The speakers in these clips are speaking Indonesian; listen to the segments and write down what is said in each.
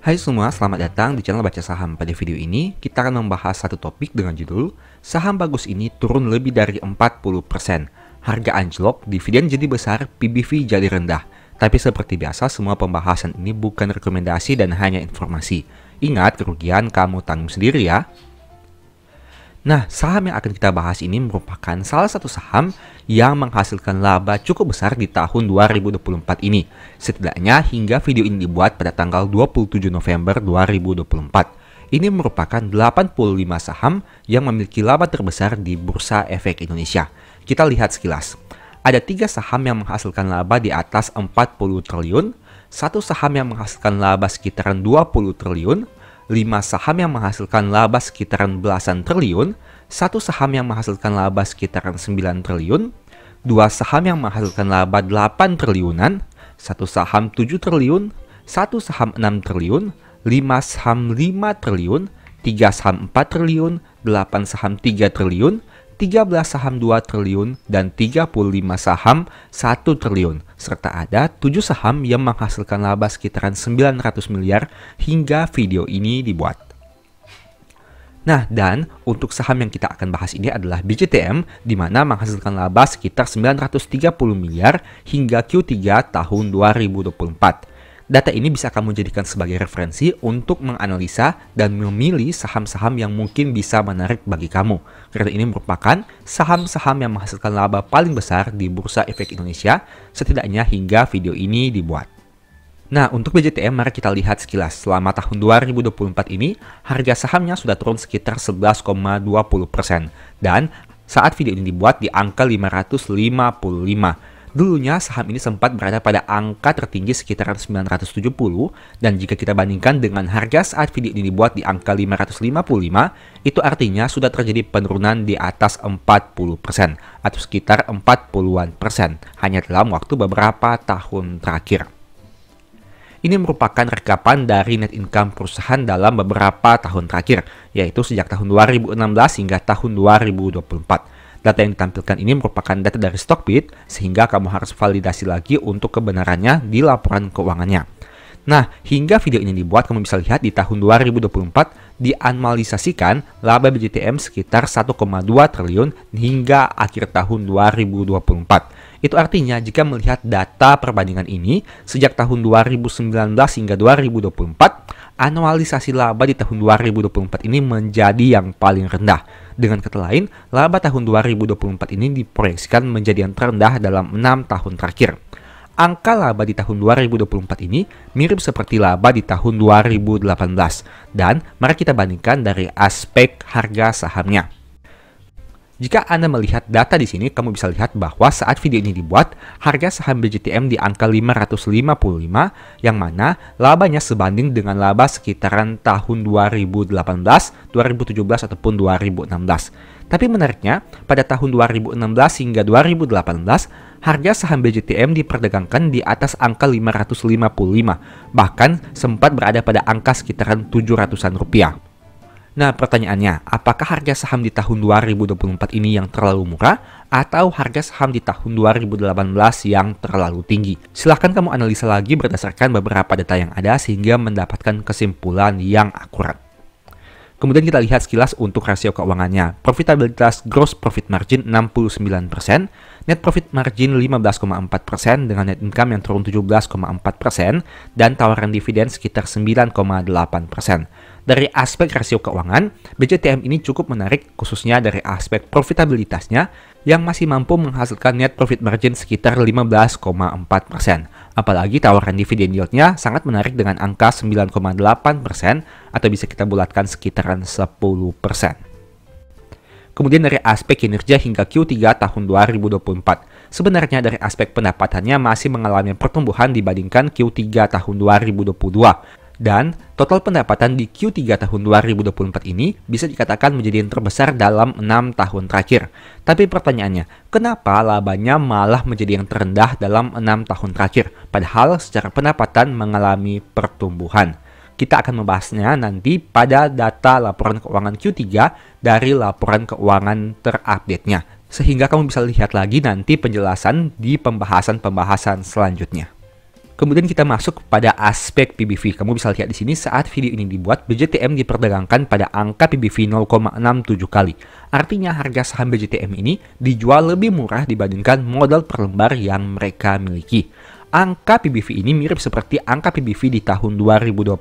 Hai semua, selamat datang di channel Baca Saham. Pada video ini, kita akan membahas satu topik dengan judul Saham bagus ini turun lebih dari 40%. Harga anjlok, dividen jadi besar, PBV jadi rendah. Tapi seperti biasa, semua pembahasan ini bukan rekomendasi dan hanya informasi. Ingat, kerugian kamu tanggung sendiri ya. Nah, saham yang akan kita bahas ini merupakan salah satu saham yang menghasilkan laba cukup besar di tahun 2024 ini. Setidaknya hingga video ini dibuat pada tanggal 27 November 2024. Ini merupakan 85 saham yang memiliki laba terbesar di Bursa Efek Indonesia. Kita lihat sekilas. Ada 3 saham yang menghasilkan laba di atas 40 triliun, 1 saham yang menghasilkan laba sekitaran 20 triliun, 5 saham yang menghasilkan laba sekitaran belasan triliun, 1 saham yang menghasilkan laba sekitaran 9 triliun, 2 saham yang menghasilkan laba 8 triliunan, 1 saham 7 triliun, 1 saham 6 triliun, 5 saham 5 triliun, 3 saham 4 triliun, 8 saham 3 triliun, 13 saham 2 triliun, dan 35 saham 1 triliun. Serta ada 7 saham yang menghasilkan laba sekitaran 900 miliar hingga video ini dibuat. Nah, dan untuk saham yang kita akan bahas ini adalah BJTM, di mana menghasilkan laba sekitar 930 miliar hingga Q3 tahun 2024. Data ini bisa kamu jadikan sebagai referensi untuk menganalisa dan memilih saham-saham yang mungkin bisa menarik bagi kamu. Karena ini merupakan saham-saham yang menghasilkan laba paling besar di Bursa Efek Indonesia, setidaknya hingga video ini dibuat. Nah, untuk BJTM mari kita lihat sekilas. Selama tahun 2024 ini, harga sahamnya sudah turun sekitar 11,20%. Dan saat video ini dibuat di angka 555. Dulunya saham ini sempat berada pada angka tertinggi sekitaran 970, dan jika kita bandingkan dengan harga saat video ini dibuat di angka 555, itu artinya sudah terjadi penurunan di atas 40% atau sekitar 40-an persen hanya dalam waktu beberapa tahun terakhir. Ini merupakan rekapan dari net income perusahaan dalam beberapa tahun terakhir, yaitu sejak tahun 2016 hingga tahun 2024. Data yang ditampilkan ini merupakan data dari Stockbit, sehingga kamu harus validasi lagi untuk kebenarannya di laporan keuangannya. Nah, hingga video ini dibuat, kamu bisa lihat di tahun 2024 dianalisasikan laba BJTM sekitar 1,2 triliun hingga akhir tahun 2024. Itu artinya jika melihat data perbandingan ini, sejak tahun 2019 hingga 2024, analisasi laba di tahun 2024 ini menjadi yang paling rendah. Dengan kata lain, laba tahun 2024 ini diproyeksikan menjadi yang terendah dalam 6 tahun terakhir. Angka laba di tahun 2024 ini mirip seperti laba di tahun 2018. Dan mari kita bandingkan dari aspek harga sahamnya. Jika Anda melihat data di sini, kamu bisa lihat bahwa saat video ini dibuat, harga saham BJTM di angka 555, yang mana labanya sebanding dengan laba sekitaran tahun 2018, 2017, ataupun 2016. Tapi menariknya, pada tahun 2016 hingga 2018, harga saham BJTM diperdagangkan di atas angka 555, bahkan sempat berada pada angka sekitaran 700-an rupiah. Nah, pertanyaannya, apakah harga saham di tahun 2024 ini yang terlalu murah atau harga saham di tahun 2018 yang terlalu tinggi? Silahkan kamu analisa lagi berdasarkan beberapa data yang ada sehingga mendapatkan kesimpulan yang akurat. Kemudian kita lihat sekilas untuk rasio keuangannya. Profitabilitas gross profit margin 69%, net profit margin 15,4% dengan net income yang turun 17,4%, dan tawaran dividen sekitar 9,8%. Dari aspek rasio keuangan, BJTM ini cukup menarik khususnya dari aspek profitabilitasnya yang masih mampu menghasilkan net profit margin sekitar 15,4%. Apalagi tawaran dividen yieldnya sangat menarik dengan angka 9,8% atau bisa kita bulatkan sekitaran 10%. Kemudian dari aspek kinerja hingga Q3 tahun 2024. Sebenarnya dari aspek pendapatannya masih mengalami pertumbuhan dibandingkan Q3 tahun 2022. Dan total pendapatan di Q3 tahun 2024 ini bisa dikatakan menjadi yang terbesar dalam 6 tahun terakhir. Tapi pertanyaannya, kenapa labanya malah menjadi yang terendah dalam 6 tahun terakhir? Padahal secara pendapatan mengalami pertumbuhan. Kita akan membahasnya nanti pada data laporan keuangan Q3 dari laporan keuangan terupdate-nya. Sehingga kamu bisa lihat lagi nanti penjelasan di pembahasan-pembahasan selanjutnya. Kemudian kita masuk pada aspek PBV. Kamu bisa lihat di sini saat video ini dibuat, BJTM diperdagangkan pada angka PBV 0,67 kali. Artinya harga saham BJTM ini dijual lebih murah dibandingkan modal per lembar yang mereka miliki. Angka PBV ini mirip seperti angka PBV di tahun 2020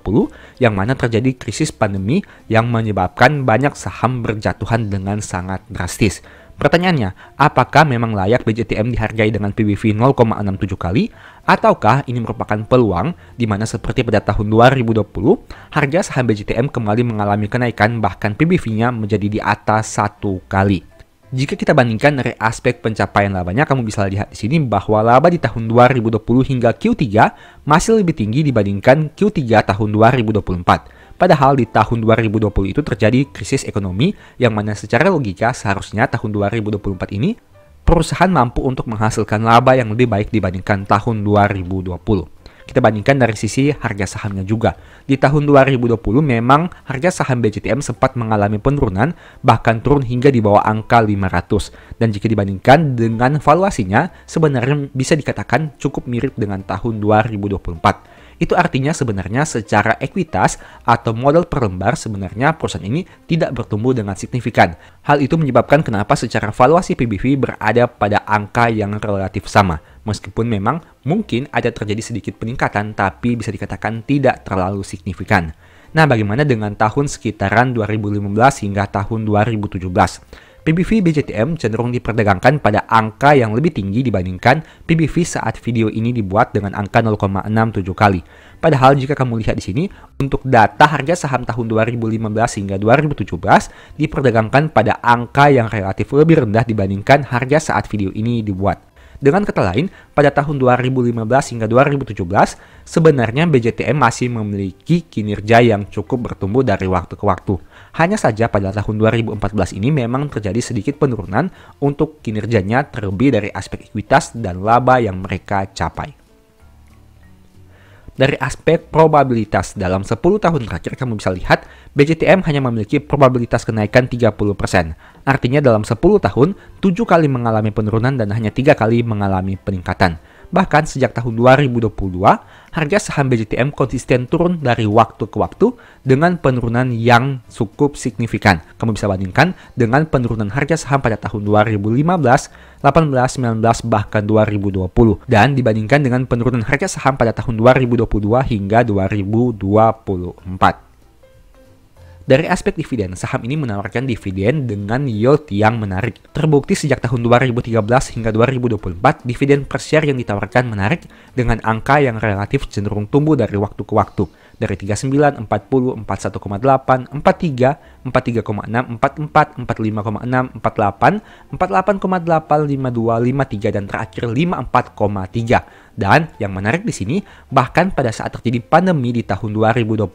yang mana terjadi krisis pandemi yang menyebabkan banyak saham berjatuhan dengan sangat drastis. Pertanyaannya, apakah memang layak BJTM dihargai dengan PBV 0,67 kali? Ataukah ini merupakan peluang di mana seperti pada tahun 2020, harga saham BJTM kembali mengalami kenaikan bahkan PBV-nya menjadi di atas 1 kali? Jika kita bandingkan dari aspek pencapaian labanya, kamu bisa lihat di sini bahwa laba di tahun 2020 hingga Q3 masih lebih tinggi dibandingkan Q3 tahun 2024. Padahal di tahun 2020 itu terjadi krisis ekonomi yang mana secara logika seharusnya tahun 2024 ini perusahaan mampu untuk menghasilkan laba yang lebih baik dibandingkan tahun 2020. Kita bandingkan dari sisi harga sahamnya juga. Di tahun 2020 memang harga saham BJTM sempat mengalami penurunan, bahkan turun hingga di bawah angka 500. Dan jika dibandingkan dengan valuasinya, sebenarnya bisa dikatakan cukup mirip dengan tahun 2024. Itu artinya sebenarnya secara ekuitas atau modal per lembar sebenarnya perusahaan ini tidak bertumbuh dengan signifikan. Hal itu menyebabkan kenapa secara valuasi PBV berada pada angka yang relatif sama. Meskipun memang mungkin ada terjadi sedikit peningkatan tapi bisa dikatakan tidak terlalu signifikan. Nah, bagaimana dengan tahun sekitaran 2015 hingga tahun 2017? PBV BJTM cenderung diperdagangkan pada angka yang lebih tinggi dibandingkan PBV saat video ini dibuat dengan angka 0,67 kali. Padahal jika kamu lihat di sini, untuk data harga saham tahun 2015 hingga 2017 diperdagangkan pada angka yang relatif lebih rendah dibandingkan harga saat video ini dibuat. Dengan kata lain, pada tahun 2015 hingga 2017, sebenarnya BJTM masih memiliki kinerja yang cukup bertumbuh dari waktu ke waktu. Hanya saja pada tahun 2014 ini memang terjadi sedikit penurunan untuk kinerjanya terlebih dari aspek ekuitas dan laba yang mereka capai. Dari aspek probabilitas dalam 10 tahun terakhir kamu bisa lihat BJTM hanya memiliki probabilitas kenaikan 30%. Artinya dalam 10 tahun 7 kali mengalami penurunan dan hanya 3 kali mengalami peningkatan. Bahkan sejak tahun 2022, harga saham BJTM konsisten turun dari waktu ke waktu dengan penurunan yang cukup signifikan. Kamu bisa bandingkan dengan penurunan harga saham pada tahun 2015, 18, 19, bahkan 2020. Dan dibandingkan dengan penurunan harga saham pada tahun 2022 hingga 2024. Dari aspek dividen, saham ini menawarkan dividen dengan yield yang menarik. Terbukti sejak tahun 2013 hingga 2024, dividen per share yang ditawarkan menarik dengan angka yang relatif cenderung tumbuh dari waktu ke waktu. Dari 39, 40, 41,8, 43, 43,6, 44, 45,6, 48, 48,8, 52, 53, dan terakhir 54,3. Dan yang menarik di sini, bahkan pada saat terjadi pandemi di tahun 2020,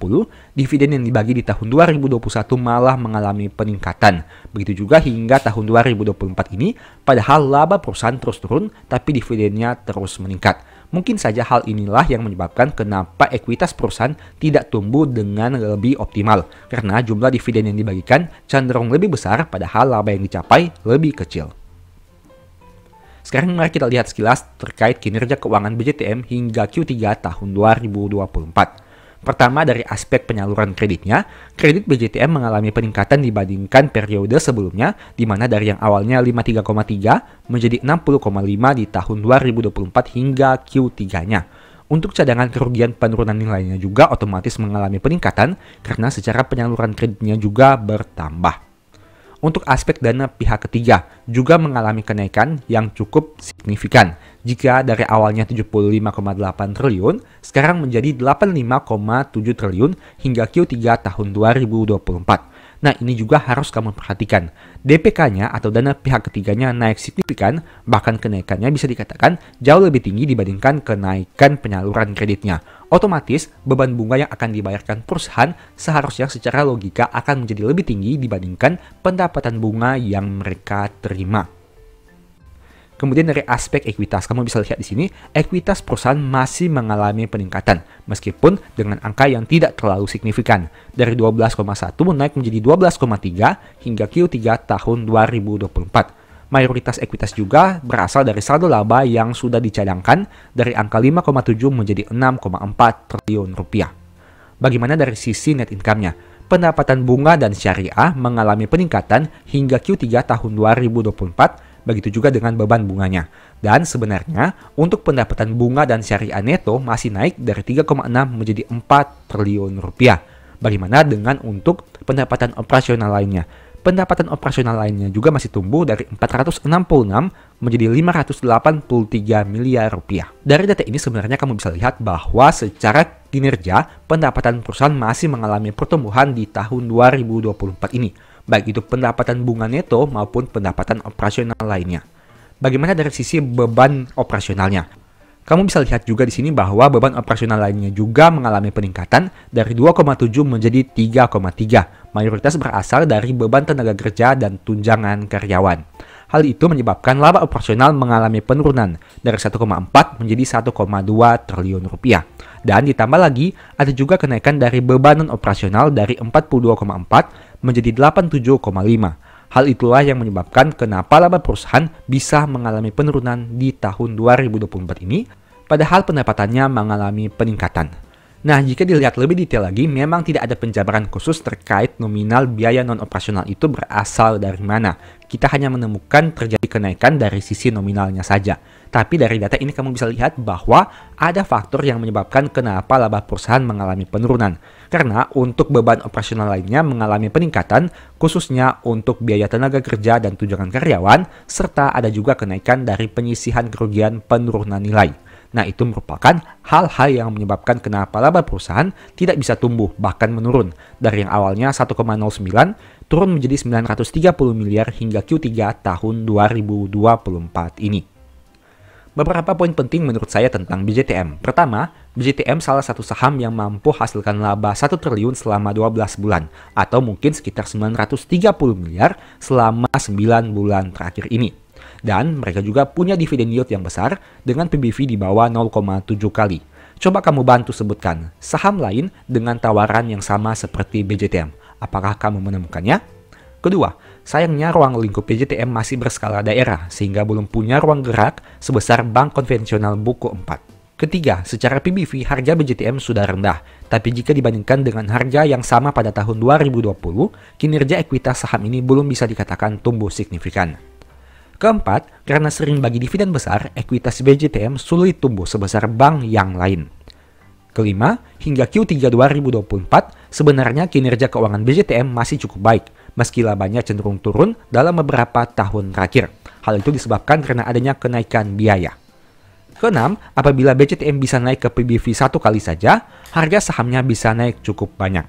dividen yang dibagi di tahun 2021 malah mengalami peningkatan. Begitu juga hingga tahun 2024 ini, padahal laba perusahaan terus turun, tapi dividennya terus meningkat. Mungkin saja hal inilah yang menyebabkan kenapa ekuitas perusahaan tidak tumbuh dengan lebih optimal, karena jumlah dividen yang dibagikan cenderung lebih besar padahal laba yang dicapai lebih kecil. Sekarang mari kita lihat sekilas terkait kinerja keuangan BJTM hingga Q3 tahun 2024. Pertama, dari aspek penyaluran kreditnya, kredit BJTM mengalami peningkatan dibandingkan periode sebelumnya, di mana dari yang awalnya 53,3 menjadi 60,5 di tahun 2024 hingga Q3-nya. Untuk cadangan kerugian penurunan nilainya juga otomatis mengalami peningkatan karena secara penyaluran kreditnya juga bertambah. Untuk aspek dana pihak ketiga juga mengalami kenaikan yang cukup signifikan. Jika dari awalnya 75,8 triliun, sekarang menjadi 85,7 triliun hingga Q3 tahun 2024. Nah, ini juga harus kamu perhatikan. DPK-nya atau dana pihak ketiganya naik signifikan, bahkan kenaikannya bisa dikatakan jauh lebih tinggi dibandingkan kenaikan penyaluran kreditnya. Otomatis, beban bunga yang akan dibayarkan perusahaan seharusnya secara logika akan menjadi lebih tinggi dibandingkan pendapatan bunga yang mereka terima. Kemudian dari aspek ekuitas, kamu bisa lihat di sini, ekuitas perusahaan masih mengalami peningkatan, meskipun dengan angka yang tidak terlalu signifikan. Dari 12,1 naik menjadi 12,3 hingga Q3 tahun 2024. Mayoritas ekuitas juga berasal dari saldo laba yang sudah dicadangkan dari angka 5,7 menjadi 6,4 triliun rupiah. Bagaimana dari sisi net income-nya? Pendapatan bunga dan syariah mengalami peningkatan hingga Q3 tahun 2024, begitu juga dengan beban bunganya. Dan sebenarnya untuk pendapatan bunga dan syariah neto masih naik dari 3,6 menjadi 4 triliun rupiah. Bagaimana dengan untuk pendapatan operasional lainnya? Pendapatan operasional lainnya juga masih tumbuh dari 466 menjadi 583 miliar rupiah. Dari data ini sebenarnya kamu bisa lihat bahwa secara kinerja pendapatan perusahaan masih mengalami pertumbuhan di tahun 2024 ini, baik itu pendapatan bunga neto maupun pendapatan operasional lainnya. Bagaimana dari sisi beban operasionalnya? Kamu bisa lihat juga di sini bahwa beban operasional lainnya juga mengalami peningkatan dari 2,7 menjadi 3,3. Mayoritas berasal dari beban tenaga kerja dan tunjangan karyawan. Hal itu menyebabkan laba operasional mengalami penurunan dari 1,4 menjadi 1,2 triliun rupiah. Dan ditambah lagi ada juga kenaikan dari beban non operasional dari 42,4 menjadi 87,5. Hal itulah yang menyebabkan kenapa laba perusahaan bisa mengalami penurunan di tahun 2024 ini, padahal pendapatannya mengalami peningkatan. Nah, jika dilihat lebih detail lagi, memang tidak ada penjabaran khusus terkait nominal biaya non-operasional itu berasal dari mana. Kita hanya menemukan terjadi kenaikan dari sisi nominalnya saja. Tapi dari data ini kamu bisa lihat bahwa ada faktor yang menyebabkan kenapa laba perusahaan mengalami penurunan. Karena untuk beban operasional lainnya mengalami peningkatan, khususnya untuk biaya tenaga kerja dan tunjangan karyawan, serta ada juga kenaikan dari penyisihan kerugian penurunan nilai. Nah, itu merupakan hal-hal yang menyebabkan kenapa laba perusahaan tidak bisa tumbuh, bahkan menurun. Dari yang awalnya 1,09 turun menjadi 930 miliar hingga Q3 tahun 2024 ini. Beberapa poin penting menurut saya tentang BJTM. Pertama, BJTM salah satu saham yang mampu hasilkan laba 1 triliun selama 12 bulan, atau mungkin sekitar 930 miliar selama 9 bulan terakhir ini. Dan mereka juga punya dividen yield yang besar dengan PBV di bawah 0,7 kali. Coba kamu bantu sebutkan saham lain dengan tawaran yang sama seperti BJTM. Apakah kamu menemukannya? Kedua, sayangnya ruang lingkup BJTM masih berskala daerah sehingga belum punya ruang gerak sebesar bank konvensional buku 4. Ketiga, secara PBV harga BJTM sudah rendah, tapi jika dibandingkan dengan harga yang sama pada tahun 2020, kinerja ekuitas saham ini belum bisa dikatakan tumbuh signifikan. Keempat, karena sering bagi dividen besar, ekuitas BJTM sulit tumbuh sebesar bank yang lain. Kelima, hingga Q3 2024, sebenarnya kinerja keuangan BJTM masih cukup baik, meski labanya cenderung turun dalam beberapa tahun terakhir. Hal itu disebabkan karena adanya kenaikan biaya. Keenam, apabila BJTM bisa naik ke PBV 1 kali saja, harga sahamnya bisa naik cukup banyak.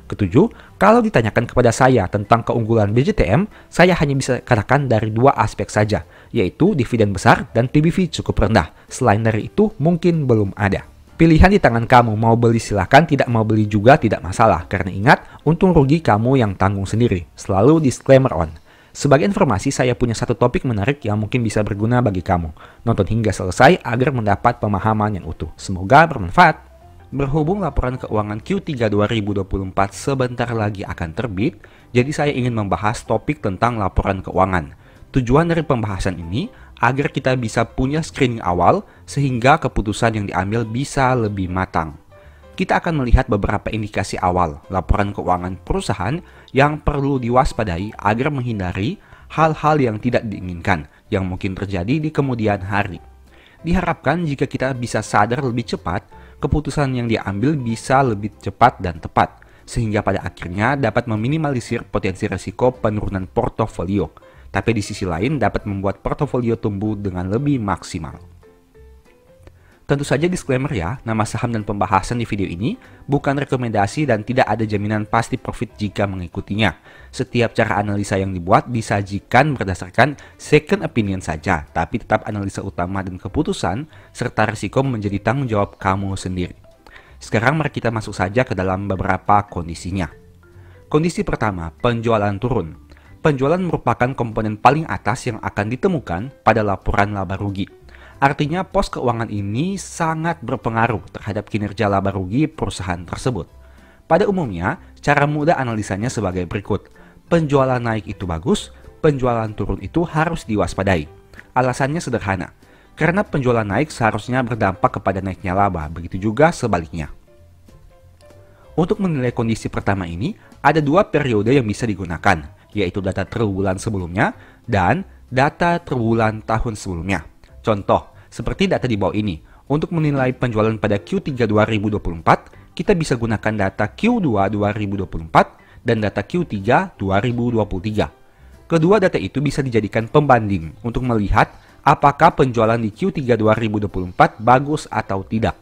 Ketujuh, kalau ditanyakan kepada saya tentang keunggulan BJTM, saya hanya bisa katakan dari dua aspek saja, yaitu dividen besar dan PBV cukup rendah. Selain dari itu, mungkin belum ada. Pilihan di tangan kamu, mau beli silahkan, tidak mau beli juga tidak masalah. Karena ingat, untung rugi kamu yang tanggung sendiri. Selalu disclaimer on. Sebagai informasi, saya punya satu topik menarik yang mungkin bisa berguna bagi kamu. Nonton hingga selesai agar mendapat pemahaman yang utuh. Semoga bermanfaat. Berhubung laporan keuangan Q3 2024 sebentar lagi akan terbit, jadi saya ingin membahas topik tentang laporan keuangan. Tujuan dari pembahasan ini agar kita bisa punya screening awal sehingga keputusan yang diambil bisa lebih matang. Kita akan melihat beberapa indikasi awal laporan keuangan perusahaan yang perlu diwaspadai agar menghindari hal-hal yang tidak diinginkan yang mungkin terjadi di kemudian hari. Diharapkan jika kita bisa sadar lebih cepat, keputusan yang diambil bisa lebih cepat dan tepat, sehingga pada akhirnya dapat meminimalisir potensi risiko penurunan portofolio, tapi di sisi lain dapat membuat portofolio tumbuh dengan lebih maksimal. Tentu saja disclaimer ya, nama saham dan pembahasan di video ini bukan rekomendasi dan tidak ada jaminan pasti profit jika mengikutinya. Setiap cara analisa yang dibuat disajikan berdasarkan second opinion saja, tapi tetap analisa utama dan keputusan serta risiko menjadi tanggung jawab kamu sendiri. Sekarang mari kita masuk saja ke dalam beberapa kondisinya. Kondisi pertama, penjualan turun. Penjualan merupakan komponen paling atas yang akan ditemukan pada laporan laba rugi. Artinya pos keuangan ini sangat berpengaruh terhadap kinerja laba rugi perusahaan tersebut. Pada umumnya, cara mudah analisanya sebagai berikut. Penjualan naik itu bagus, penjualan turun itu harus diwaspadai. Alasannya sederhana, karena penjualan naik seharusnya berdampak kepada naiknya laba, begitu juga sebaliknya. Untuk menilai kondisi pertama ini, ada dua periode yang bisa digunakan, yaitu data triwulan sebelumnya dan data triwulan tahun sebelumnya. Contoh, seperti data di bawah ini. Untuk menilai penjualan pada Q3 2024, kita bisa gunakan data Q2 2024 dan data Q3 2023. Kedua data itu bisa dijadikan pembanding untuk melihat apakah penjualan di Q3 2024 bagus atau tidak.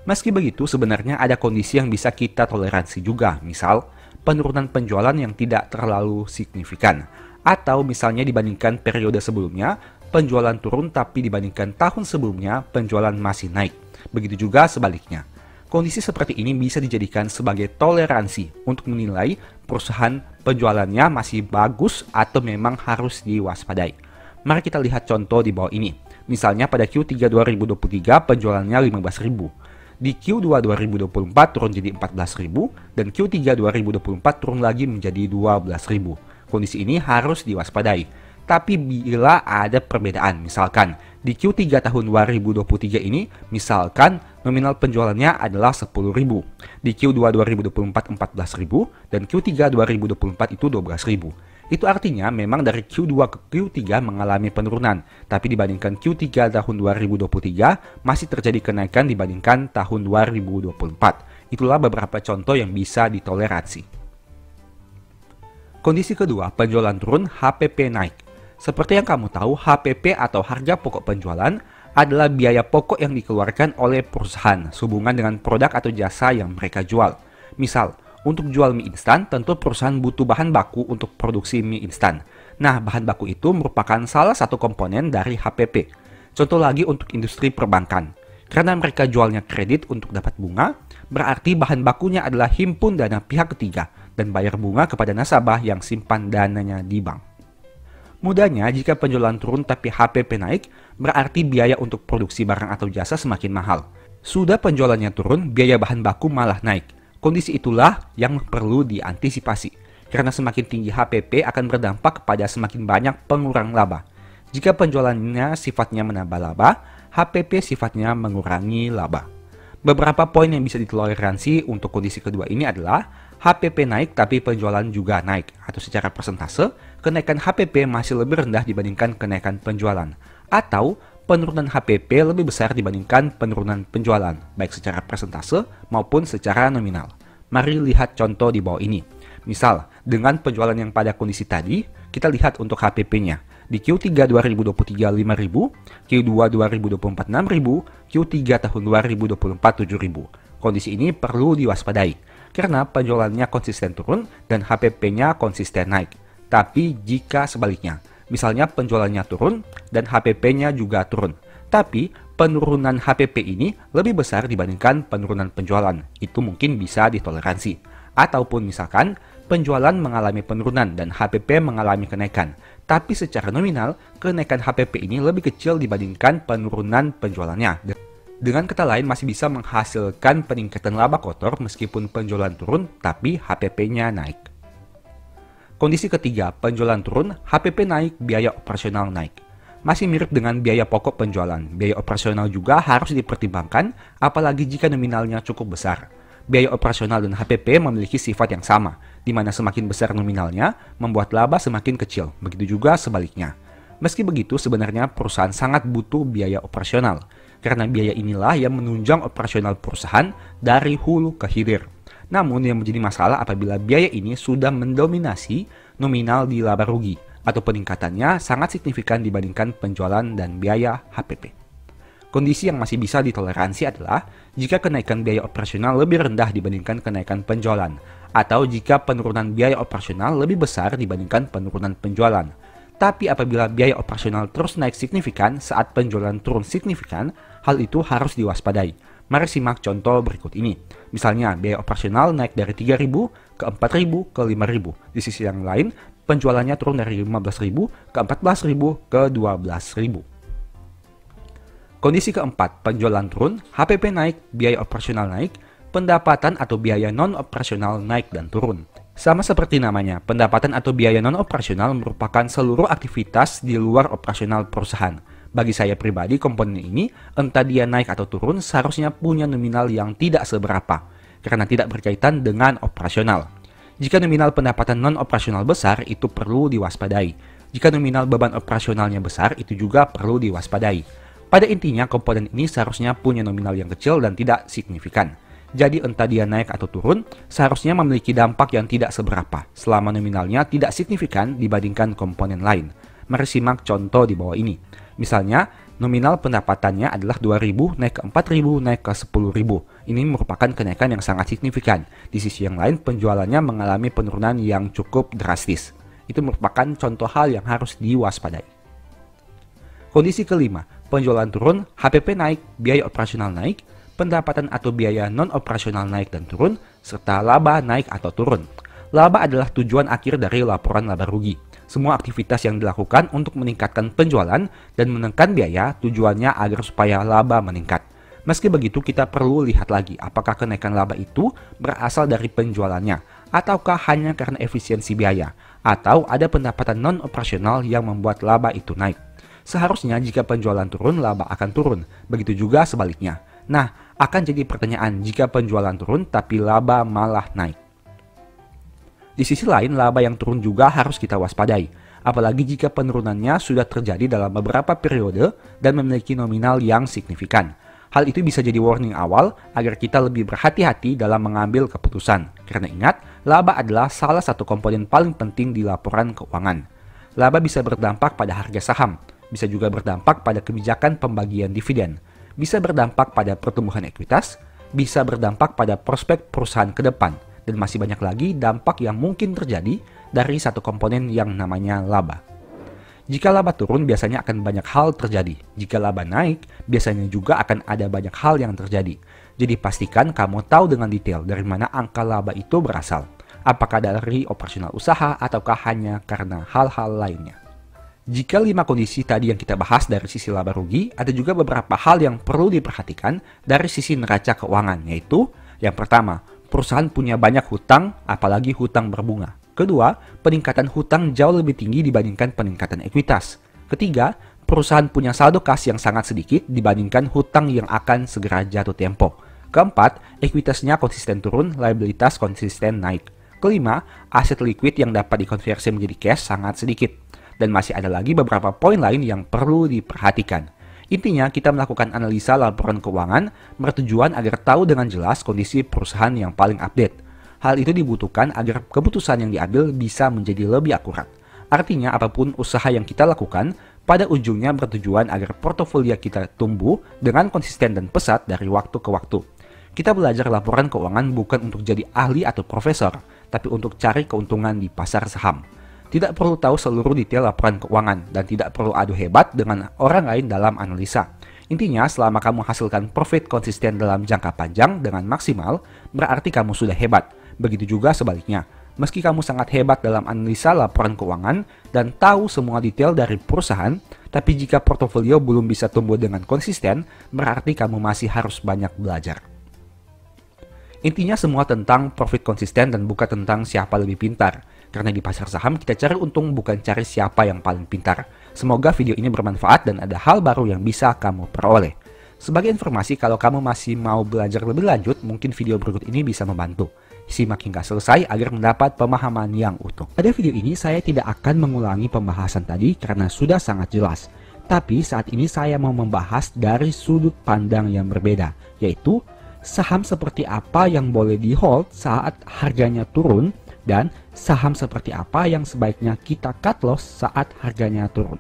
Meski begitu, sebenarnya ada kondisi yang bisa kita toleransi juga, misal penurunan penjualan yang tidak terlalu signifikan, atau misalnya dibandingkan periode sebelumnya, penjualan turun tapi dibandingkan tahun sebelumnya, penjualan masih naik. Begitu juga sebaliknya. Kondisi seperti ini bisa dijadikan sebagai toleransi untuk menilai perusahaan penjualannya masih bagus atau memang harus diwaspadai. Mari kita lihat contoh di bawah ini. Misalnya pada Q3 2023 penjualannya 15.000. Di Q2 2024 turun jadi 14.000 dan Q3 2024 turun lagi menjadi 12.000. Kondisi ini harus diwaspadai. Tapi bila ada perbedaan, misalkan di Q3 tahun 2023 ini, misalkan nominal penjualannya adalah 10.000. Di Q2 2024 14.000 dan Q3 2024 itu 12.000. Itu artinya memang dari Q2 ke Q3 mengalami penurunan, tapi dibandingkan Q3 tahun 2023 masih terjadi kenaikan dibandingkan tahun 2024. Itulah beberapa contoh yang bisa ditoleransi. Kondisi kedua, penjualan turun, HPP naik. Seperti yang kamu tahu, HPP atau harga pokok penjualan adalah biaya pokok yang dikeluarkan oleh perusahaan sehubungan dengan produk atau jasa yang mereka jual. Misal, untuk jual mie instan, tentu perusahaan butuh bahan baku untuk produksi mie instan. Nah, bahan baku itu merupakan salah satu komponen dari HPP. Contoh lagi untuk industri perbankan. Karena mereka jualnya kredit untuk dapat bunga, berarti bahan bakunya adalah himpun dana pihak ketiga dan bayar bunga kepada nasabah yang simpan dananya di bank. Mudahnya, jika penjualan turun tapi HPP naik, berarti biaya untuk produksi barang atau jasa semakin mahal. Sudah penjualannya turun, biaya bahan baku malah naik. Kondisi itulah yang perlu diantisipasi, karena semakin tinggi HPP akan berdampak kepada semakin banyak pengurang laba. Jika penjualannya sifatnya menambah laba, HPP sifatnya mengurangi laba. Beberapa poin yang bisa ditoleransi untuk kondisi kedua ini adalah HPP naik tapi penjualan juga naik, atau secara persentase, kenaikan HPP masih lebih rendah dibandingkan kenaikan penjualan, atau penurunan HPP lebih besar dibandingkan penurunan penjualan, baik secara persentase maupun secara nominal. Mari lihat contoh di bawah ini. Misal, dengan penjualan yang pada kondisi tadi, kita lihat untuk HPP-nya. Di Q3 2023 5.000, Q2 2024 6.000, Q3 tahun 2024 7.000. Kondisi ini perlu diwaspadai, karena penjualannya konsisten turun dan HPP-nya konsisten naik. Tapi jika sebaliknya, misalnya penjualannya turun dan HPP-nya juga turun, tapi penurunan HPP ini lebih besar dibandingkan penurunan penjualan. Itu mungkin bisa ditoleransi. Ataupun misalkan penjualan mengalami penurunan dan HPP mengalami kenaikan, tapi secara nominal kenaikan HPP ini lebih kecil dibandingkan penurunan penjualannya. Dengan kata lain masih bisa menghasilkan peningkatan laba kotor meskipun penjualan turun tapi HPP-nya naik. Kondisi ketiga, penjualan turun, HPP naik, biaya operasional naik. Masih mirip dengan biaya pokok penjualan, biaya operasional juga harus dipertimbangkan, apalagi jika nominalnya cukup besar. Biaya operasional dan HPP memiliki sifat yang sama, di mana semakin besar nominalnya, membuat laba semakin kecil, begitu juga sebaliknya. Meski begitu, sebenarnya perusahaan sangat butuh biaya operasional, karena biaya inilah yang menunjang operasional perusahaan dari hulu ke hilir. Namun yang menjadi masalah apabila biaya ini sudah mendominasi nominal di laba rugi atau peningkatannya sangat signifikan dibandingkan penjualan dan biaya HPP. Kondisi yang masih bisa ditoleransi adalah jika kenaikan biaya operasional lebih rendah dibandingkan kenaikan penjualan, atau jika penurunan biaya operasional lebih besar dibandingkan penurunan penjualan. Tapi apabila biaya operasional terus naik signifikan saat penjualan turun signifikan, hal itu harus diwaspadai. Mari simak contoh berikut ini. Misalnya, biaya operasional naik dari 3.000 ke 4.000 ke 5.000. Di sisi yang lain, penjualannya turun dari 15.000 ke 14.000 ke 12.000. Kondisi keempat, penjualan turun, HPP naik, biaya operasional naik, pendapatan atau biaya non-operasional naik dan turun. Sama seperti namanya, pendapatan atau biaya non-operasional merupakan seluruh aktivitas di luar operasional perusahaan. Bagi saya pribadi, komponen ini, entah dia naik atau turun, seharusnya punya nominal yang tidak seberapa, karena tidak berkaitan dengan operasional. Jika nominal pendapatan non-operasional besar, itu perlu diwaspadai. Jika nominal beban operasionalnya besar, itu juga perlu diwaspadai. Pada intinya, komponen ini seharusnya punya nominal yang kecil dan tidak signifikan. Jadi entah dia naik atau turun, seharusnya memiliki dampak yang tidak seberapa, selama nominalnya tidak signifikan dibandingkan komponen lain. Mari simak contoh di bawah ini. Misalnya, nominal pendapatannya adalah 2.000 naik ke 4.000 naik ke 10.000. Ini merupakan kenaikan yang sangat signifikan. Di sisi yang lain, penjualannya mengalami penurunan yang cukup drastis. Itu merupakan contoh hal yang harus diwaspadai. Kondisi kelima, penjualan turun, HPP naik, biaya operasional naik, pendapatan atau biaya non-operasional naik dan turun, serta laba naik atau turun. Laba adalah tujuan akhir dari laporan laba rugi. Semua aktivitas yang dilakukan untuk meningkatkan penjualan dan menekan biaya tujuannya agar supaya laba meningkat. Meski begitu, kita perlu lihat lagi apakah kenaikan laba itu berasal dari penjualannya, ataukah hanya karena efisiensi biaya, atau ada pendapatan non-operasional yang membuat laba itu naik. Seharusnya jika penjualan turun, laba akan turun. Begitu juga sebaliknya. Nah, akan jadi pertanyaan jika penjualan turun tapi laba malah naik. Di sisi lain, laba yang turun juga harus kita waspadai, apalagi jika penurunannya sudah terjadi dalam beberapa periode dan memiliki nominal yang signifikan. Hal itu bisa jadi warning awal agar kita lebih berhati-hati dalam mengambil keputusan. Karena ingat, laba adalah salah satu komponen paling penting di laporan keuangan. Laba bisa berdampak pada harga saham, bisa juga berdampak pada kebijakan pembagian dividen, bisa berdampak pada pertumbuhan ekuitas, bisa berdampak pada prospek perusahaan ke depan, dan masih banyak lagi dampak yang mungkin terjadi dari satu komponen yang namanya laba. Jika laba turun, biasanya akan banyak hal terjadi. Jika laba naik, biasanya juga akan ada banyak hal yang terjadi. Jadi pastikan kamu tahu dengan detail dari mana angka laba itu berasal. Apakah dari operasional usaha ataukah hanya karena hal-hal lainnya. Jika 5 kondisi tadi yang kita bahas dari sisi laba rugi, ada juga beberapa hal yang perlu diperhatikan dari sisi neraca keuangan, yaitu yang pertama, perusahaan punya banyak hutang, apalagi hutang berbunga. Kedua, peningkatan hutang jauh lebih tinggi dibandingkan peningkatan ekuitas. Ketiga, perusahaan punya saldo kas yang sangat sedikit dibandingkan hutang yang akan segera jatuh tempo. Keempat, ekuitasnya konsisten turun, liabilitas konsisten naik. Kelima, aset liquid yang dapat dikonversi menjadi cash sangat sedikit. Dan masih ada lagi beberapa poin lain yang perlu diperhatikan. Intinya, kita melakukan analisa laporan keuangan bertujuan agar tahu dengan jelas kondisi perusahaan yang paling update. Hal itu dibutuhkan agar keputusan yang diambil bisa menjadi lebih akurat. Artinya, apapun usaha yang kita lakukan, pada ujungnya bertujuan agar portofolio kita tumbuh dengan konsisten dan pesat dari waktu ke waktu. Kita belajar laporan keuangan bukan untuk jadi ahli atau profesor, tapi untuk cari keuntungan di pasar saham. Tidak perlu tahu seluruh detail laporan keuangan dan tidak perlu adu hebat dengan orang lain dalam analisa. Intinya, selama kamu hasilkan profit konsisten dalam jangka panjang dengan maksimal, berarti kamu sudah hebat. Begitu juga sebaliknya. Meski kamu sangat hebat dalam analisa laporan keuangan dan tahu semua detail dari perusahaan, tapi jika portofolio belum bisa tumbuh dengan konsisten, berarti kamu masih harus banyak belajar. Intinya semua tentang profit konsisten dan bukan tentang siapa lebih pintar. Karena di pasar saham kita cari untung bukan cari siapa yang paling pintar. Semoga video ini bermanfaat dan ada hal baru yang bisa kamu peroleh. Sebagai informasi, kalau kamu masih mau belajar lebih lanjut, mungkin video berikut ini bisa membantu. Simak hingga selesai agar mendapat pemahaman yang utuh. Pada video ini saya tidak akan mengulangi pembahasan tadi karena sudah sangat jelas. Tapi saat ini saya mau membahas dari sudut pandang yang berbeda, yaitu saham seperti apa yang boleh di hold saat harganya turun dan saham seperti apa yang sebaiknya kita cut loss saat harganya turun.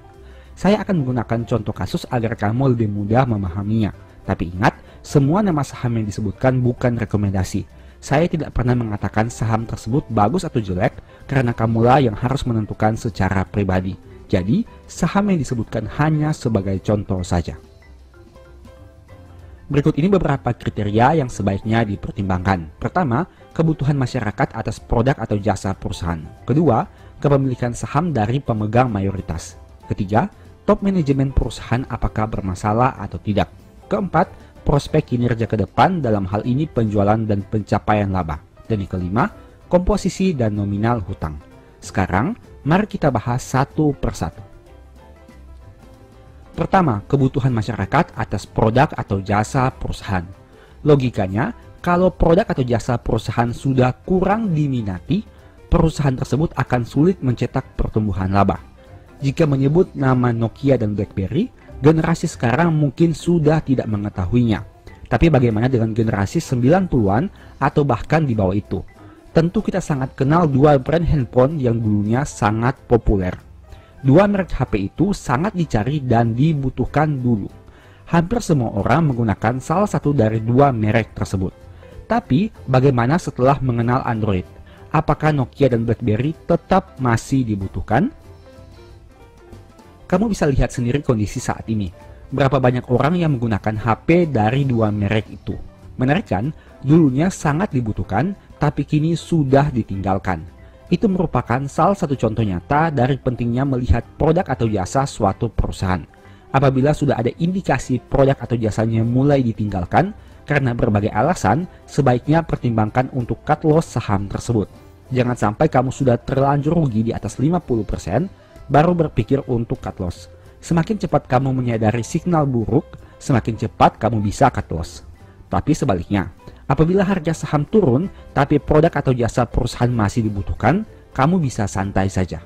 Saya akan menggunakan contoh kasus agar kamu lebih mudah memahaminya. Tapi ingat, semua nama saham yang disebutkan bukan rekomendasi. Saya tidak pernah mengatakan saham tersebut bagus atau jelek karena kamulah yang harus menentukan secara pribadi. Jadi, saham yang disebutkan hanya sebagai contoh saja. Berikut ini beberapa kriteria yang sebaiknya dipertimbangkan. Pertama, kebutuhan masyarakat atas produk atau jasa perusahaan. Kedua, kepemilikan saham dari pemegang mayoritas. Ketiga, top manajemen perusahaan apakah bermasalah atau tidak. Keempat, prospek kinerja ke depan dalam hal ini penjualan dan pencapaian laba. Dan yang kelima, komposisi dan nominal hutang. Sekarang, mari kita bahas satu persatu. Pertama, kebutuhan masyarakat atas produk atau jasa perusahaan. Logikanya, kalau produk atau jasa perusahaan sudah kurang diminati, perusahaan tersebut akan sulit mencetak pertumbuhan laba. Jika menyebut nama Nokia dan BlackBerry, generasi sekarang mungkin sudah tidak mengetahuinya. Tapi bagaimana dengan generasi 90-an atau bahkan di bawah itu? Tentu kita sangat kenal dua brand handphone yang dulunya sangat populer. Dua merek HP itu sangat dicari dan dibutuhkan dulu. Hampir semua orang menggunakan salah satu dari dua merek tersebut. Tapi bagaimana setelah mengenal Android? Apakah Nokia dan BlackBerry tetap masih dibutuhkan? Kamu bisa lihat sendiri kondisi saat ini. Berapa banyak orang yang menggunakan HP dari dua merek itu. Menarik kan? Dulunya sangat dibutuhkan, tapi kini sudah ditinggalkan. Itu merupakan salah satu contoh nyata dari pentingnya melihat produk atau jasa suatu perusahaan. Apabila sudah ada indikasi produk atau jasanya mulai ditinggalkan karena berbagai alasan, sebaiknya pertimbangkan untuk cut loss saham tersebut. Jangan sampai kamu sudah terlanjur rugi di atas 50%, baru berpikir untuk cut loss. Semakin cepat kamu menyadari signal buruk, semakin cepat kamu bisa cut loss. Tapi sebaliknya, apabila harga saham turun, tapi produk atau jasa perusahaan masih dibutuhkan, kamu bisa santai saja.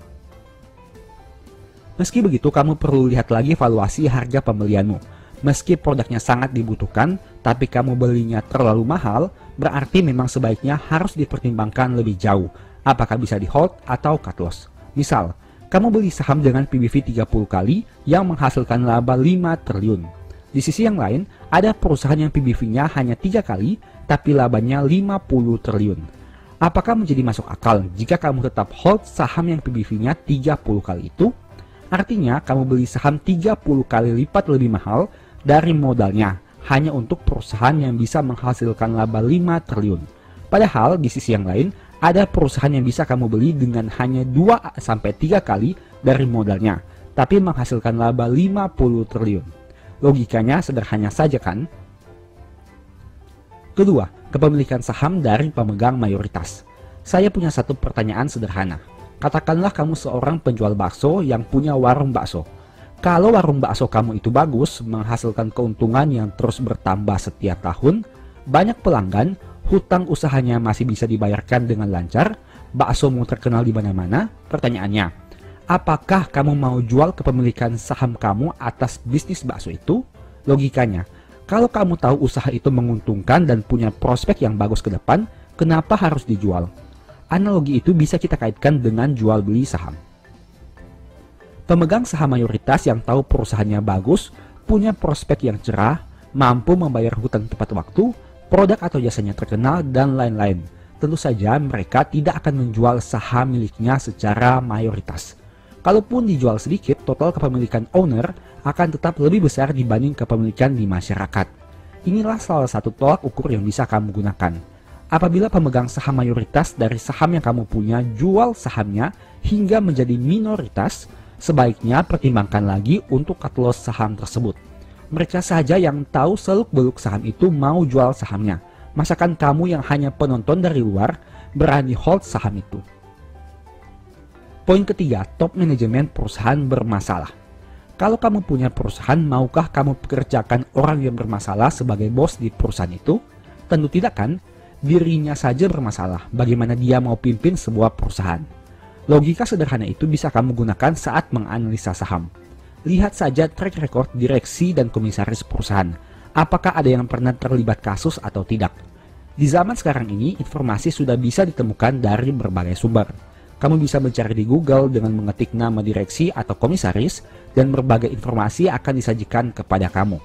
Meski begitu, kamu perlu lihat lagi valuasi harga pembelianmu. Meski produknya sangat dibutuhkan, tapi kamu belinya terlalu mahal, berarti memang sebaiknya harus dipertimbangkan lebih jauh, apakah bisa di hold atau cut loss. Misal, kamu beli saham dengan PBV 30 kali yang menghasilkan laba 5 triliun. Di sisi yang lain, ada perusahaan yang PBV-nya hanya 3 kali, tapi labanya 50 triliun. Apakah menjadi masuk akal jika kamu tetap hold saham yang PBV-nya 30 kali itu? Artinya, kamu beli saham 30 kali lipat lebih mahal dari modalnya, hanya untuk perusahaan yang bisa menghasilkan laba 5 triliun. Padahal, di sisi yang lain, ada perusahaan yang bisa kamu beli dengan hanya 2-3 kali dari modalnya, tapi menghasilkan laba 50 triliun. Logikanya sederhana saja kan? Kedua, kepemilikan saham dari pemegang mayoritas. Saya punya satu pertanyaan sederhana. Katakanlah kamu seorang penjual bakso yang punya warung bakso. Kalau warung bakso kamu itu bagus, menghasilkan keuntungan yang terus bertambah setiap tahun, banyak pelanggan, hutang usahanya masih bisa dibayarkan dengan lancar, baksomu terkenal di mana-mana, pertanyaannya, apakah kamu mau jual kepemilikan saham kamu atas bisnis bakso itu? Logikanya, kalau kamu tahu usaha itu menguntungkan dan punya prospek yang bagus ke depan, kenapa harus dijual? Analogi itu bisa kita kaitkan dengan jual beli saham. Pemegang saham mayoritas yang tahu perusahaannya bagus, punya prospek yang cerah, mampu membayar hutang tepat waktu, produk atau jasanya terkenal, dan lain-lain. Tentu saja mereka tidak akan menjual saham miliknya secara mayoritas. Kalaupun dijual sedikit, total kepemilikan owner akan tetap lebih besar dibanding kepemilikan di masyarakat. Inilah salah satu tolak ukur yang bisa kamu gunakan. Apabila pemegang saham mayoritas dari saham yang kamu punya jual sahamnya hingga menjadi minoritas, sebaiknya pertimbangkan lagi untuk cut loss saham tersebut. Mereka saja yang tahu seluk-beluk saham itu mau jual sahamnya. Masakan kamu yang hanya penonton dari luar berani hold saham itu? Poin ketiga, top manajemen perusahaan bermasalah. Kalau kamu punya perusahaan, maukah kamu pekerjakan orang yang bermasalah sebagai bos di perusahaan itu? Tentu tidak kan? Dirinya saja bermasalah, bagaimana dia mau pimpin sebuah perusahaan? Logika sederhana itu bisa kamu gunakan saat menganalisa saham. Lihat saja track record direksi dan komisaris perusahaan. Apakah ada yang pernah terlibat kasus atau tidak? Di zaman sekarang ini, informasi sudah bisa ditemukan dari berbagai sumber. Kamu bisa mencari di Google dengan mengetik nama direksi atau komisaris, dan berbagai informasi akan disajikan kepada kamu.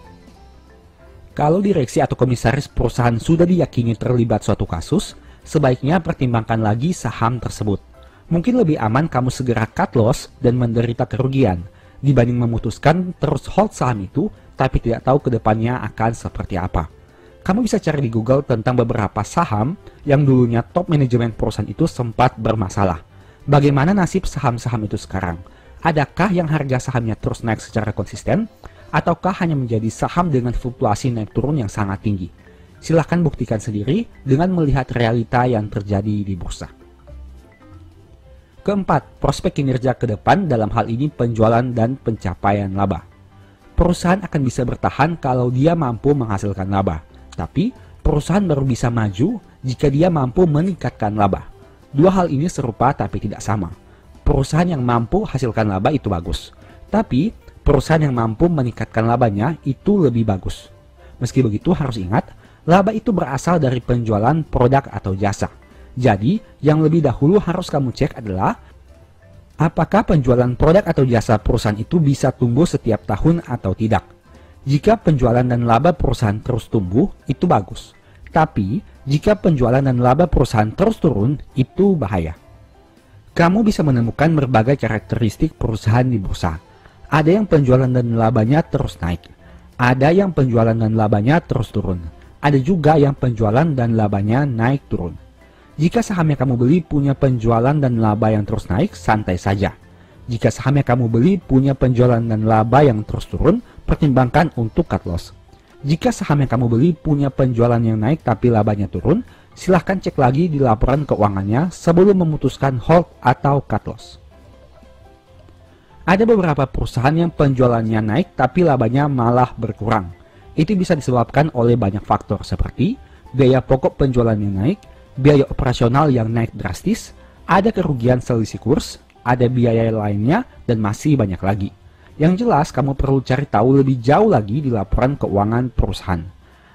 Kalau direksi atau komisaris perusahaan sudah diyakini terlibat suatu kasus, sebaiknya pertimbangkan lagi saham tersebut. Mungkin lebih aman kamu segera cut loss dan menderita kerugian, dibanding memutuskan terus hold saham itu, tapi tidak tahu kedepannya akan seperti apa. Kamu bisa cari di Google tentang beberapa saham yang dulunya top manajemen perusahaan itu sempat bermasalah. Bagaimana nasib saham-saham itu sekarang? Adakah yang harga sahamnya terus naik secara konsisten? Ataukah hanya menjadi saham dengan fluktuasi naik turun yang sangat tinggi? Silahkan buktikan sendiri dengan melihat realita yang terjadi di bursa. Keempat, prospek kinerja ke depan, dalam hal ini penjualan dan pencapaian laba. Perusahaan akan bisa bertahan kalau dia mampu menghasilkan laba, tapi perusahaan baru bisa maju jika dia mampu meningkatkan laba. Dua hal ini serupa tapi tidak sama. Perusahaan yang mampu hasilkan laba itu bagus, tapi perusahaan yang mampu meningkatkan labanya itu lebih bagus. Meski begitu, harus ingat, laba itu berasal dari penjualan produk atau jasa. Jadi, yang lebih dahulu harus kamu cek adalah apakah penjualan produk atau jasa perusahaan itu bisa tumbuh setiap tahun atau tidak. Jika penjualan dan laba perusahaan terus tumbuh, itu bagus. Tapi, jika penjualan dan laba perusahaan terus turun, itu bahaya. Kamu bisa menemukan berbagai karakteristik perusahaan di bursa. Ada yang penjualan dan labanya terus naik. Ada yang penjualan dan labanya terus turun. Ada juga yang penjualan dan labanya naik turun. Jika saham yang kamu beli punya penjualan dan laba yang terus naik, santai saja. Jika saham yang kamu beli punya penjualan dan laba yang terus turun, pertimbangkan untuk cut loss. Jika saham yang kamu beli punya penjualan yang naik tapi labanya turun, silahkan cek lagi di laporan keuangannya sebelum memutuskan hold atau cut loss. Ada beberapa perusahaan yang penjualannya naik tapi labanya malah berkurang. Itu bisa disebabkan oleh banyak faktor seperti biaya pokok penjualan yang naik, biaya operasional yang naik drastis, ada kerugian selisih kurs, ada biaya lainnya, dan masih banyak lagi. Yang jelas, kamu perlu cari tahu lebih jauh lagi di laporan keuangan perusahaan.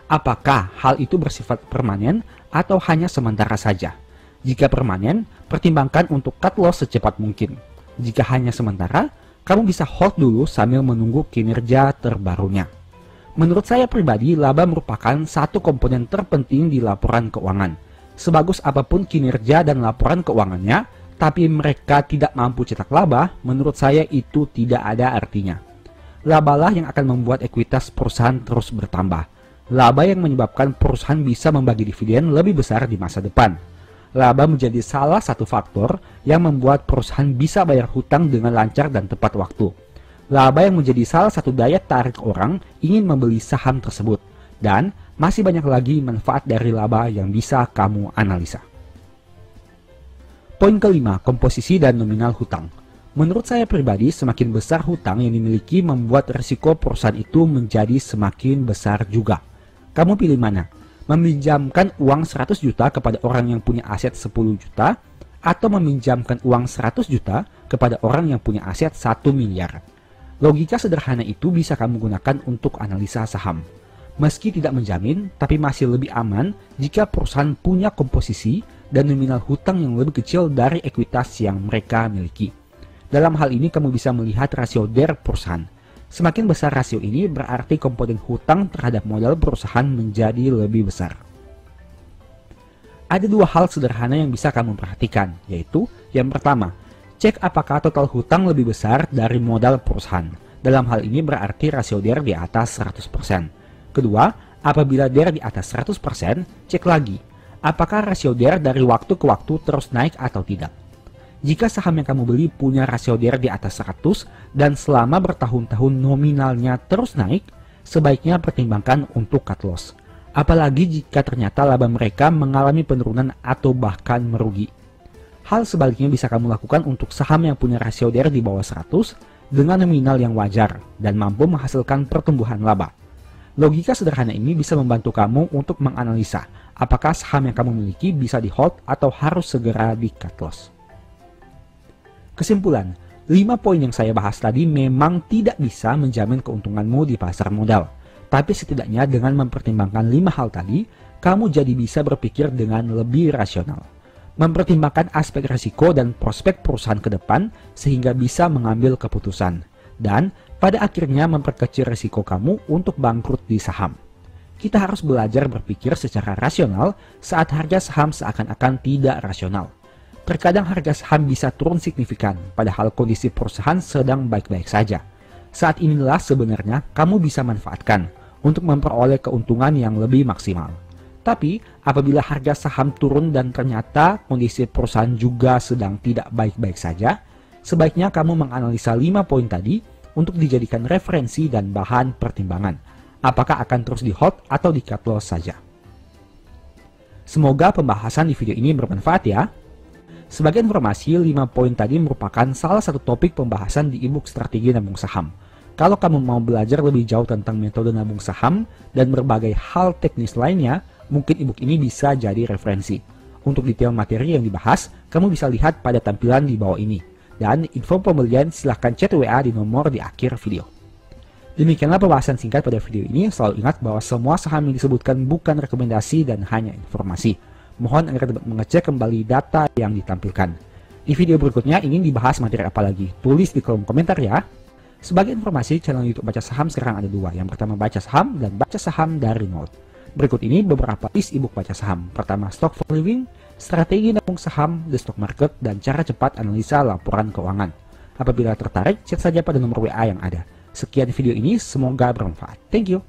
Apakah hal itu bersifat permanen atau hanya sementara saja? Jika permanen, pertimbangkan untuk cut loss secepat mungkin. Jika hanya sementara, kamu bisa hold dulu sambil menunggu kinerja terbarunya. Menurut saya pribadi, laba merupakan satu komponen terpenting di laporan keuangan. Sebagus apapun kinerja dan laporan keuangannya, tapi mereka tidak mampu cetak laba, menurut saya itu tidak ada artinya. Labalah yang akan membuat ekuitas perusahaan terus bertambah. Laba yang menyebabkan perusahaan bisa membagi dividen lebih besar di masa depan. Laba menjadi salah satu faktor yang membuat perusahaan bisa bayar hutang dengan lancar dan tepat waktu. Laba yang menjadi salah satu daya tarik orang ingin membeli saham tersebut. Dan masih banyak lagi manfaat dari laba yang bisa kamu analisa. Poin kelima, komposisi dan nominal hutang. Menurut saya pribadi, semakin besar hutang yang dimiliki membuat risiko perusahaan itu menjadi semakin besar juga. Kamu pilih mana? Meminjamkan uang 100 juta kepada orang yang punya aset 10 juta atau meminjamkan uang 100 juta kepada orang yang punya aset 1 miliar. Logika sederhana itu bisa kamu gunakan untuk analisa saham. Meski tidak menjamin, tapi masih lebih aman jika perusahaan punya komposisi dan nominal hutang yang lebih kecil dari ekuitas yang mereka miliki. Dalam hal ini kamu bisa melihat rasio DER perusahaan. Semakin besar rasio ini berarti komponen hutang terhadap modal perusahaan menjadi lebih besar. Ada dua hal sederhana yang bisa kamu perhatikan, yaitu yang pertama, cek apakah total hutang lebih besar dari modal perusahaan. Dalam hal ini berarti rasio DER di atas 100%. Kedua, apabila DER di atas 100%, cek lagi, apakah rasio DER dari waktu ke waktu terus naik atau tidak. Jika saham yang kamu beli punya rasio DER di atas 100 dan selama bertahun-tahun nominalnya terus naik, sebaiknya pertimbangkan untuk cut loss. Apalagi jika ternyata laba mereka mengalami penurunan atau bahkan merugi. Hal sebaliknya bisa kamu lakukan untuk saham yang punya rasio DER di bawah 100 dengan nominal yang wajar dan mampu menghasilkan pertumbuhan laba. Logika sederhana ini bisa membantu kamu untuk menganalisa apakah saham yang kamu miliki bisa di hold atau harus segera di cut loss. Kesimpulan, 5 poin yang saya bahas tadi memang tidak bisa menjamin keuntunganmu di pasar modal. Tapi setidaknya dengan mempertimbangkan 5 hal tadi, kamu jadi bisa berpikir dengan lebih rasional. Mempertimbangkan aspek risiko dan prospek perusahaan ke depan sehingga bisa mengambil keputusan. Dan pada akhirnya memperkecil risiko kamu untuk bangkrut di saham. Kita harus belajar berpikir secara rasional saat harga saham seakan-akan tidak rasional. Terkadang harga saham bisa turun signifikan, padahal kondisi perusahaan sedang baik-baik saja. Saat inilah sebenarnya kamu bisa manfaatkan untuk memperoleh keuntungan yang lebih maksimal. Tapi, apabila harga saham turun dan ternyata kondisi perusahaan juga sedang tidak baik-baik saja, sebaiknya kamu menganalisa 5 poin tadi untuk dijadikan referensi dan bahan pertimbangan. Apakah akan terus di hold atau di cut loss saja. Semoga pembahasan di video ini bermanfaat ya. Sebagai informasi, 5 poin tadi merupakan salah satu topik pembahasan di ebook Strategi Nabung Saham. Kalau kamu mau belajar lebih jauh tentang metode nabung saham dan berbagai hal teknis lainnya, mungkin ebook ini bisa jadi referensi. Untuk detail materi yang dibahas, kamu bisa lihat pada tampilan di bawah ini. Dan info pembelian silahkan chat WA di nomor di akhir video. Demikianlah pembahasan singkat pada video ini. Selalu ingat bahwa semua saham yang disebutkan bukan rekomendasi dan hanya informasi. Mohon agar dapat mengecek kembali data yang ditampilkan. Di video berikutnya ingin dibahas materi apa lagi? Tulis di kolom komentar ya. Sebagai informasi, channel YouTube Baca Saham sekarang ada 2. Yang pertama Baca Saham dan Baca Saham dari Nol. Berikut ini beberapa list ebook Baca Saham. Pertama, Stock for Living, Strategi Nabung Saham, The Stock Market, dan Cara Cepat Analisa Laporan Keuangan. Apabila tertarik, chat saja pada nomor WA yang ada. Sekian video ini, semoga bermanfaat. Thank you.